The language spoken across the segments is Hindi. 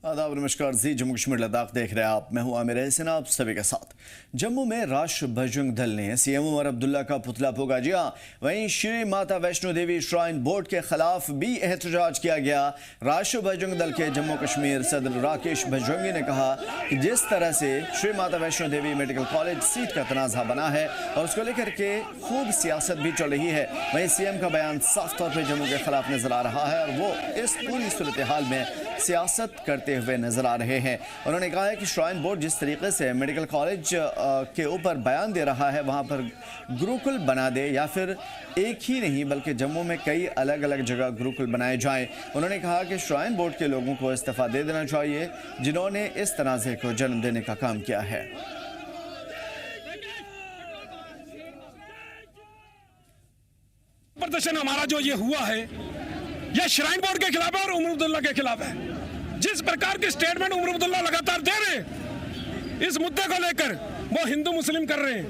आदाब नमस्कार जी। जम्मू कश्मीर लद्दाख देख रहे हैं आप। मैं हूं आमिर हसन आप सभी के साथ। जम्मू में राष्ट्र बजरंग दल ने सीएम उमर अब्दुल्ला का पुतला फूंका। जी हां, वहीं श्री माता वैष्णो देवी श्राइन बोर्ड के खिलाफ भी एहतजाज किया गया। राष्ट्र बजरंग दल के जम्मू कश्मीर सदर राकेश बजरंगी ने कहा कि जिस तरह से Shri Mata Vaishno Devi medical college seat का तनाज़ा बना है और उसको लेकर के खूब सियासत भी चल रही है, वहीं सीएम का बयान साफ तौर पर जम्मू के खिलाफ नजर आ रहा है और वो इस पूरी सूरत हाल में सियासत करते हुए नजर आ रहे हैं। उन्होंने कहा है कि श्राइन बोर्ड जिस तरीके से मेडिकल कॉलेज के ऊपर बयान दे रहा है, वहां पर गुरुकुल बना दे या फिर एक ही नहीं बल्कि जम्मू में कई अलग अलग जगह गुरुकुल बनाए जाएं। उन्होंने कहा कि श्राइन बोर्ड के लोगों को इस्तीफा दे देना चाहिए जिन्होंने इस तनाज़े को जन्म देने का काम किया है। प्रदर्शन हमारा जो ये हुआ है, यह श्राइन बोर्ड के खिलाफ है और उमर अब्दुल्ला के खिलाफ है। जिस प्रकार की स्टेटमेंट उमर अब्दुल्ला लगातार दे रहे हैं इस मुद्दे को लेकर, वो हिंदू मुस्लिम कर रहे हैं,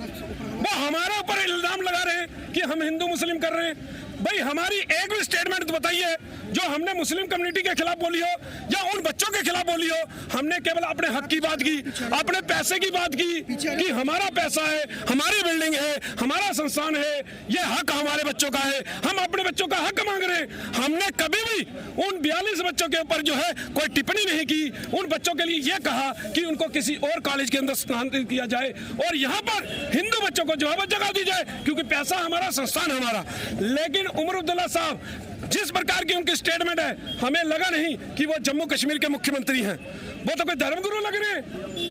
वो हमारे ऊपर इल्जाम लगा रहे हैं कि हम हिंदू मुस्लिम कर रहे हैं। भाई हमारी एक भी स्टेटमेंट तो बताइए जो हमने मुस्लिम कम्युनिटी के खिलाफ बोली हो या उन बच्चों के खिलाफ बोली हो। हमने केवल अपने हक की बात की, अपने पैसे की बात की कि हमारा पैसा है, हमारी बिल्डिंग है, हमारा संस्थान है, ये हक हमारे बच्चों का है, हम अपने बच्चों का हक मांग रहे हैं। हमने कभी भी उन 42 बच्चों के ऊपर जो है कोई टिप्पणी नहीं की। उन बच्चों के लिए यह कहा कि उनको किसी और कॉलेज के अंदर स्थानांतरित किया जाए और यहाँ पर हिंदू बच्चों को जो है वो जगह दी जाए, क्योंकि पैसा हमारा, संस्थान हमारा। लेकिन उमर अब्दुल्ला साहब जिस प्रकार की उनकी स्टेटमेंट है, हमें लगा नहीं कि वो जम्मू कश्मीर के मुख्यमंत्री हैं, वो तो कोई धर्मगुरु लग रहे हैं।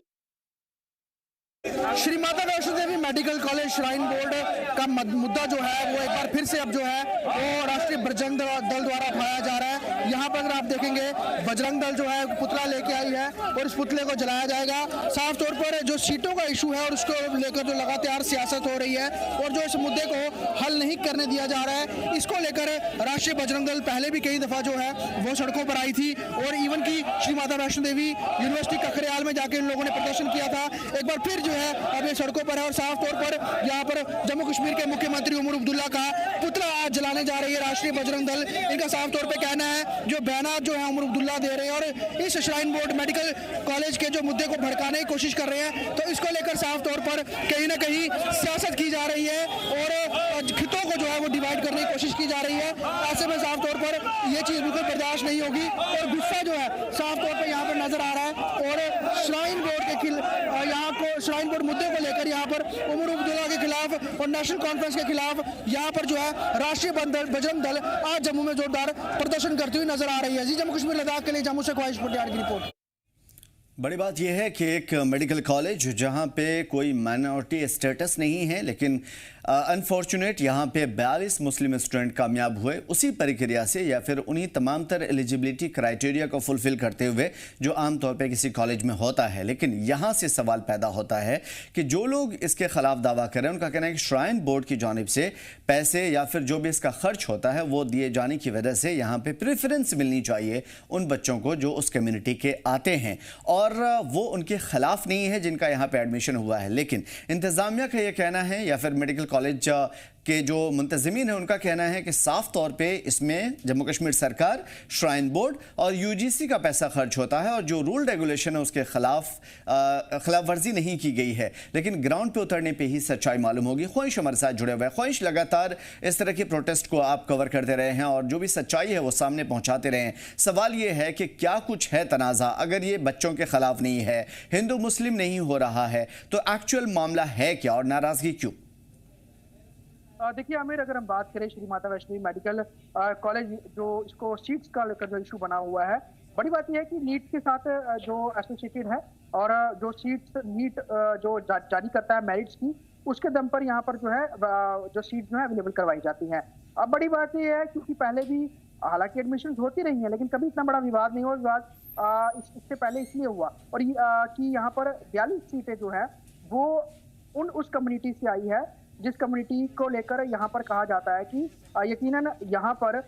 Shri Mata Vaishno Devi medical college shrine board का मुद्दा जो है वो एक बार फिर से अब जो है वो राष्ट्रीय बजरंग दल द्वारा उठाया जा रहा है। यहाँ पर अगर आप देखेंगे बजरंग दल जो है पुतला लेके आई है और इस पुतले को जलाया जाएगा। साफ तौर पर जो सीटों का इशू है और उसको लेकर जो लगातार सियासत हो रही है और जो इस मुद्दे को हल नहीं करने दिया जा रहा है, इसको लेकर राष्ट्रीय बजरंग दल पहले भी कई दफा जो है वो सड़कों पर आई थी और इवन की श्री माता वैष्णो देवी यूनिवर्सिटी ककरेयाल में जाकर इन लोगों ने प्रदर्शन किया था। एक बार फिर जो है अब ये सड़कों पर है और साफ तौर पर यहाँ पर जम्मू कश्मीर के मुख्यमंत्री उमर अब्दुल्ला का पुतला आज जलाने जा रही है राष्ट्रीय बजरंग दल। इनका साफ तौर पे कहना है जो बयान जो है उमर अब्दुल्ला दे रहे हैं और इस श्राइन बोर्ड मेडिकल कॉलेज के जो मुद्दे को भड़काने की कोशिश कर रहे हैं, तो इसको लेकर साफ तौर पर कहीं ना कहीं सियासत की जा रही है और खितों को जो है वो डिवाइड करने की कोशिश की जा रही है। ऐसे में साफ तौर पर ये चीज बिल्कुल बर्दाश्त नहीं होगी और गुस्सा जो है साफ तौर पर यहाँ पर नजर आ रहा है और श्राइन बोर्ड के यहाँ को श्राइन बोर्ड मुद्दे को लेकर यहाँ पर उमर अब्दुल्ला के खिलाफ और नेशनल कॉन्फ्रेंस के खिलाफ यहाँ पर जो है राष्ट्रीय बजरंग दल आज जम्मू में जोरदार प्रदर्शन करती हुई नजर आ रही है। जी, जम्मू कश्मीर लद्दाख के लिए जम्मू से ख्वाहिश पटियाल की रिपोर्ट। बड़ी बात यह है कि एक मेडिकल कॉलेज जहां पे कोई माइनॉरिटी स्टेटस नहीं है, लेकिन अनफॉर्चुनेट यहाँ पे 42 मुस्लिम स्टूडेंट कामयाब हुए उसी प्रक्रिया से या फिर उन्हीं तमाम तर एलिजिबिलिटी क्राइटेरिया को फुलफिल करते हुए जो आमतौर पे किसी कॉलेज में होता है। लेकिन यहाँ से सवाल पैदा होता है कि जो लोग इसके खिलाफ दावा कर रहे हैं उनका कहना है कि श्राइन बोर्ड की जानिब से पैसे या फिर जो भी इसका खर्च होता है वो दिए जाने की वजह से यहाँ पे प्रेफरेंस मिलनी चाहिए उन बच्चों को जो उस कम्युनिटी के आते हैं और वो उनके खिलाफ नहीं है जिनका यहाँ पे एडमिशन हुआ है। लेकिन इंतजामिया का ये कहना है या फिर मेडिकल कॉलेज के जो मुंतज़मीन है उनका कहना है कि साफ तौर पे इसमें जम्मू कश्मीर सरकार, श्राइन बोर्ड और यूजीसी का पैसा खर्च होता है और जो रूल रेगुलेशन है उसके खिलाफ वर्जी नहीं की गई है। लेकिन ग्राउंड पे उतरने पे ही सच्चाई मालूम होगी। ख्वाहिश हमारे साथ जुड़े हुए हैं। ख्वाहिश, लगातार इस तरह के प्रोटेस्ट को आप कवर करते रहे हैं और जो भी सच्चाई है वो सामने पहुंचाते रहे हैं। सवाल ये है कि क्या कुछ है तनाज़ा, अगर ये बच्चों के खिलाफ नहीं है, हिंदू मुस्लिम नहीं हो रहा है, तो एक्चुअल मामला है क्या और नाराजगी क्यों? देखिए आमिर, अगर हम बात करें श्री माता वैष्णो मेडिकल कॉलेज जो इसको सीट्स का लेकर जो इशू बना हुआ है, बड़ी बात यह है कि नीट के साथ जो एसोसिएटेड है और जो सीट्स नीट जो जारी करता है मेरिट्स की, उसके दम पर यहाँ पर जो है जो सीट जो है अवेलेबल करवाई जाती हैं। अब बड़ी बात यह है क्योंकि पहले भी हालांकि एडमिशन होती रही हैं लेकिन कभी इतना बड़ा विवाद नहीं हुआ। विवाद इससे पहले इसलिए हुआ और कि यहाँ पर 42 सीटें जो है वो उस कम्युनिटी से आई है जिस कम्युनिटी को लेकर यहाँ पर कहा जाता है कि यकीनन यहाँ पर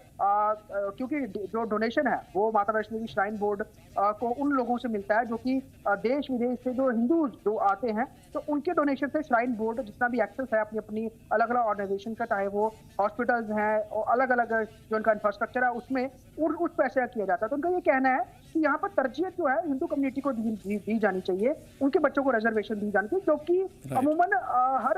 क्योंकि जो डोनेशन है वो माता वैष्णो देवी श्राइन बोर्ड को उन लोगों से मिलता है जो कि देश विदेश से जो हिंदू जो आते हैं, तो उनके डोनेशन से श्राइन बोर्ड जितना भी एक्सेस है अपनी अपनी अलग अलग ऑर्गेनाइजेशन का, चाहे वो हॉस्पिटल्स हैं और अलग अलग जो उनका इंफ्रास्ट्रक्चर है उसमें उस पैसे किया जाता है। तो उनका ये कहना है कि यहाँ पर तरजीह जो है हिंदू कम्युनिटी को दी जानी चाहिए, उनके बच्चों को रिजर्वेशन दी जानी चाहिए, जो कि अमूमन हर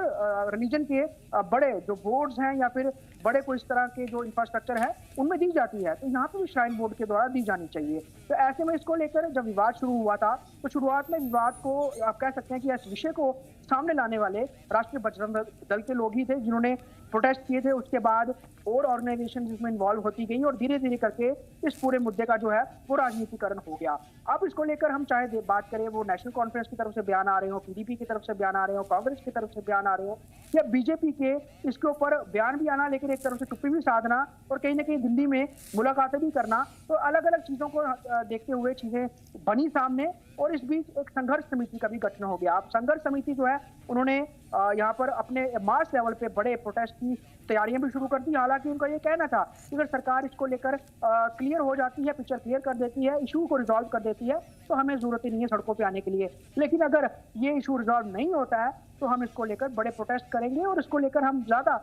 रिलीजन के बड़े जो बोर्ड्स हैं या फिर बड़े कोई इस तरह के जो इंफ्रास्ट्रक्चर है उनमें दी जाती है, तो यहाँ पर भी श्राइन बोर्ड के द्वारा दी जानी चाहिए। तो ऐसे में इसको लेकर जब विवाद शुरू हुआ था तो शुरुआत में विवाद को आप कह सकते हैं कि इस विषय को सामने लाने वाले राष्ट्रीय बजरंग दल के लोग ही थे जिन्होंने प्रोटेस्ट किए थे। उसके बाद और ऑर्गेनाइजेशन इसमें इन्वॉल्व होती गई और धीरे धीरे करके इस पूरे मुद्दे का जो है वो राजनीतिकरण हो गया। अब इसको लेकर हम चाहे बात करें वो नेशनल कॉन्फ्रेंस की तरफ से बयान आ रहे हो, पीडीपी की तरफ से बयान आ रहे हो, कांग्रेस की तरफ से बयान आ रहे हो या बीजेपी के इसके ऊपर बयान भी आना, लेकिन एक तरफ से टुप्पी भी साधना और कहीं ना कहीं दिल्ली में मुलाकातें भी करना, तो अलग अलग चीजों को देखते हुए चीजें बनी सामने और इस बीच एक संघर्ष समिति का भी गठन हो गया। अब संघर्ष समिति जो है उन्होंने यहाँ पर अपने मास लेवल पे बड़े प्रोटेस्ट की तैयारियां भी शुरू कर दी। हालांकि उनका ये कहना था कि अगर सरकार इसको लेकर क्लियर हो जाती है, पिक्चर क्लियर कर देती है, इशू को रिजॉल्व कर देती है, तो हमें जरूरत ही नहीं है सड़कों पे आने के लिए। लेकिन अगर ये इशू रिजॉल्व नहीं होता है तो हम इसको लेकर बड़े प्रोटेस्ट करेंगे और इसको लेकर हम ज्यादा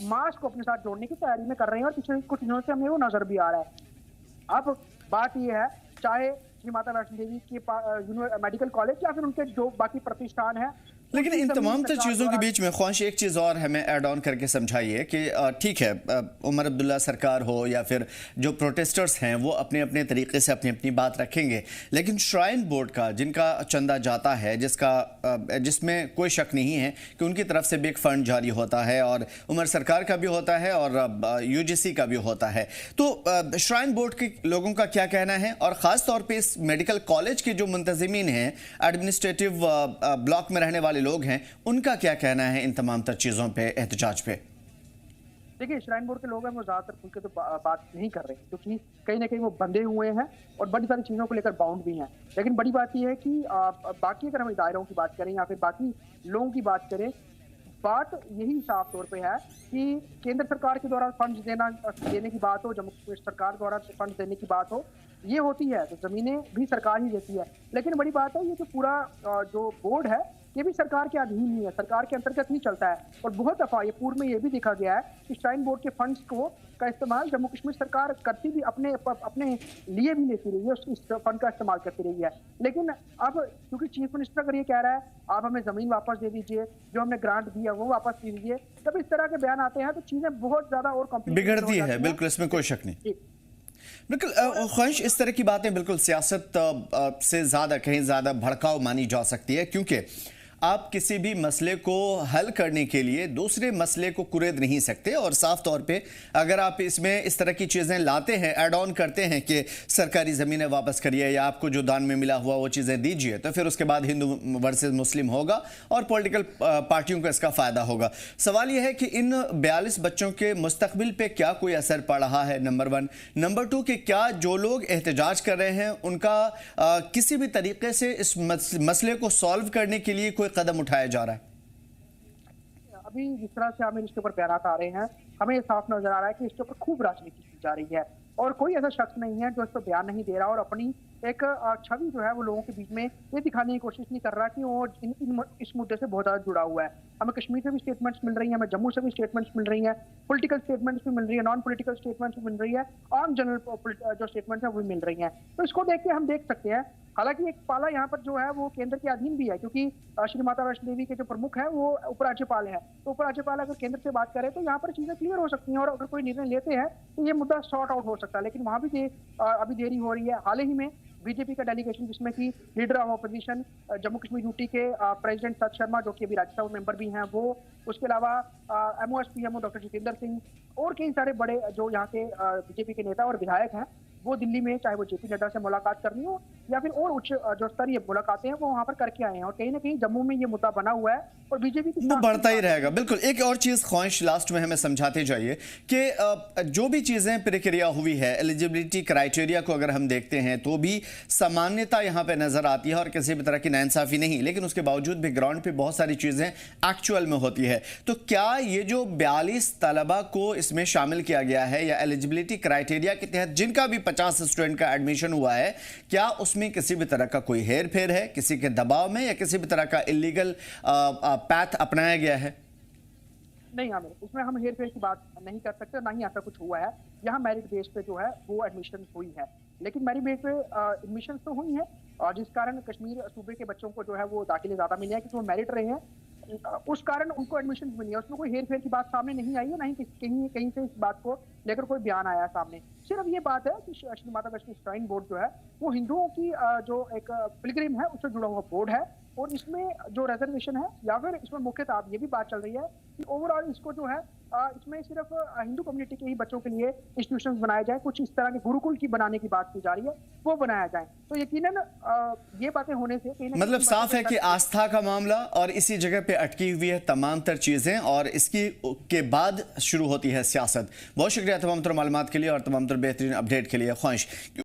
मास को अपने साथ जोड़ने की तैयारी में कर रहे हैं और पिछले कुछ दिनों से हमें वो नजर भी आ रहा है। अब बात ये है, चाहे श्री माता वैष्णो देवी के मेडिकल कॉलेज या फिर उनके जो बाकी प्रतिष्ठान है, लेकिन इन तमाम तर चीज़ों के बीच में ख्वाहिश एक चीज़ और हमें ऐड ऑन करके समझाइए कि ठीक है, उमर अब्दुल्ला सरकार हो या फिर जो प्रोटेस्टर्स हैं वो अपने अपने तरीके से अपनी अपनी बात रखेंगे, लेकिन श्राइन बोर्ड का जिनका चंदा जाता है, जिसमें कोई शक नहीं है कि उनकी तरफ से भी एक फ़ंड जारी होता है और उमर सरकार का भी होता है और यूजीसी का भी होता है, तो श्राइन बोर्ड के लोगों का क्या कहना है और ख़ास तौर पर इस मेडिकल कॉलेज के जो मुंतज़िमीन हैं, एडमिनिस्ट्रेटिव ब्लॉक में रहने वाले लोग हैं, उनका क्या कहना है इन तमाम तर चीजों पे, एहतजाज पे? देखिए, श्राइन बोर्ड के लोग हैं वो ज्यादातर खुल के तो बात नहीं कर रहे क्योंकि कहीं ना कहीं वो बंधे हुए हैं और बड़ी सारी चीजों को लेकर बाउंड भी हैं। लेकिन बड़ी बात यह है कि बाकी अगर हम दायरों की बात करें या फिर बाकी लोगों की बात करें, बात यही साफ तौर पे है कि केंद्र सरकार के द्वारा फंड्स देने की बात हो, जम्मू कश्मीर सरकार द्वारा फंड्स देने की बात हो, ये होती है, तो जमीनें भी सरकार ही देती है। लेकिन बड़ी बात है ये जो पूरा जो बोर्ड है ये भी सरकार के अधीन ही है, सरकार के अंतर्गत ही चलता है। और बहुत दफा ये पूर्व में ये भी देखा गया है कि श्राइन बोर्ड के फंड्स का इस्तेमाल जम्मू कश्मीर सरकार करती भी अपने लिए भी लेती रही है, इस फंड का इस्तेमाल करती रही है। लेकिन अब क्योंकि चीफ मिनिस्टर अगर ये कह रहा है आप हमें जमीन वापस दे दीजिए, जो हमने ग्रांट दिया वो वापस दे दीजिए, जब इस तरह के बयान आते हैं तो चीजें बहुत ज्यादा और कॉम्प्लिकेटेड बिगड़ती है। बिल्कुल, इसमें कोई शक नहीं। बिल्कुल ख्वाहिश, इस तरह की बातें बिल्कुल सियासत से ज़्यादा कहीं ज़्यादा भड़काऊ मानी जा सकती है, क्योंकि आप किसी भी मसले को हल करने के लिए दूसरे मसले को कुरेद नहीं सकते। और साफ तौर पे अगर आप इसमें इस तरह की चीज़ें लाते हैं, ऐड ऑन करते हैं कि सरकारी ज़मीनें वापस करिए या आपको जो दान में मिला हुआ वो चीज़ें दीजिए, तो फिर उसके बाद हिंदू वर्सेस मुस्लिम होगा और पॉलिटिकल पार्टियों को इसका फ़ायदा होगा। सवाल यह है कि इन 42 बच्चों के मुस्तकबिल पे क्या कोई असर पड़ रहा है, नंबर 1। नंबर 2 कि क्या जो लोग एहतजाज कर रहे हैं उनका किसी भी तरीके से इस मसले को सॉल्व करने के लिए कदम उठाया जा रहा है? अभी जिस तरह से हमें इसके ऊपर बयान आ रहे हैं, हमें ये साफ नजर आ रहा है कि इसके ऊपर खूब राजनीति की जा रही है और कोई ऐसा शख्स नहीं है जो इस पर बयान नहीं दे रहा और अपनी एक छवि जो है वो लोगों के बीच में ये दिखाने की कोशिश नहीं कर रहा कि वो इस मुद्दे से बहुत ज्यादा जुड़ा हुआ है। हमें कश्मीर से भी स्टेटमेंट्स मिल रही हैं, हमें जम्मू से भी स्टेटमेंट्स मिल रही हैं, पॉलिटिकल स्टेटमेंट्स भी मिल रही है, नॉन पॉलिटिकल स्टेटमेंट्स भी मिल रही है, आम जनरल जो स्टेटमेंट्स है वो मिल रही हैं। तो इसको देख के हम देख सकते हैं, हालांकि एक पाला यहाँ पर जो है वो केंद्र के अधीन भी है, क्योंकि श्री माता वैष्णो देवी के जो प्रमुख है वो उपराज्यपाल है। तो उपराज्यपाल अगर केंद्र से बात करे तो यहाँ पर चीजें क्लियर हो सकती हैं और अगर कोई निर्णय लेते हैं तो ये मुद्दा सॉर्ट आउट हो सकता है। लेकिन वहां भी अभी देरी हो रही है। हाल ही में बीजेपी का डेलीगेशन, जिसमें कि leader of opposition Jammu Kashmir UT के प्रेसिडेंट सत शर्मा, जो कि अभी राज्यसभा मेंबर भी हैं, वो, उसके अलावा MOSPMO डॉक्टर जितेंद्र सिंह और कई सारे बड़े जो यहाँ के बीजेपी के नेता और विधायक हैं, वो दिल्ली में, चाहे वो JP नड्डा से मुलाकात करनी हो या फिर और उच्च जो स्तरीय मुलाकातें हैं वो वहां पर करके आए हैं। और कहीं ना कहीं जम्मू में ये मुद्दा बना हुआ है और बीजेपी की वो बढ़ता ही रहेगा। बिल्कुल। एक और चीज ख्वाहिश लास्ट में हमें समझाते जाइए कि जो भी चीजें प्रक्रिया हुई है, एलिजिबिलिटी क्राइटेरिया को अगर हम देखते हैं तो भी सामान्यता यहां पे नजर आती है और किसी भी तरह की नाइंसाफी नहीं, लेकिन उसके बावजूद भी ग्राउंड पे बहुत सारी चीजें एक्चुअल में होती है। तो क्या ये जो 42 तलबा को इसमें शामिल किया गया है या एलिजिबिलिटी क्राइटेरिया के तहत जिनका भी 50 स्टूडेंट का एडमिशन हुआ है, क्या उसमें किसी भी तरह का कोई हेर फेर है, किसी के दबाव में, या किसी भी तरह का इलीगल पैथ अपनाया गया है? नहीं आमिर, इसमें हम हेर फेर की बात नहीं कर सकते, ना ही ऐसा कुछ हुआ है। यहाँ मेरिट बेस पे जो है वो एडमिशन हुई है, लेकिन मेरिट बेस पे एडमिशन तो हुई है और जिस कारण कश्मीर सूबे के बच्चों को जो है वो दाखिले ज्यादा मिले हैं क्योंकि वो मेरिट रहे हैं, उस कारण उनको एडमिशन मिली है। उसमें कोई हेर फेर की बात सामने नहीं आई है, ना ही कहीं कहीं से इस बात को लेकर कोई बयान आया है सामने। सिर्फ ये बात है कि श्री माता वैष्णो श्राइन बोर्ड जो है वो हिंदुओं की जो एक पिलग्रिम है उससे जुड़ा हुआ बोर्ड है और इसमें जो रिजर्वेशन है या फिर इसमें मुख्यतः ये भी बात चल रही है कि ओवरऑल इसको जो है इसमें सिर्फ हिंदू कम्युनिटी के ही बच्चों के लिए इंस्टीट्यूशंस बनाए जाए, कुछ इस तरह के गुरुकुल की बनाने की बात की जा रही है, वो बनाया जाए। तो यकीनन ये बातें होने से मतलब साफ है कि आस्था का मामला और इसी जगह पे अटकी हुई है तमाम तर चीजें और इसकी के बाद शुरू होती है सियासत। बहुत शुक्रिया तमाम तर मालूमात के लिए और तमाम तर बेहतरीन अपडेट के लिए ख्वाहिश।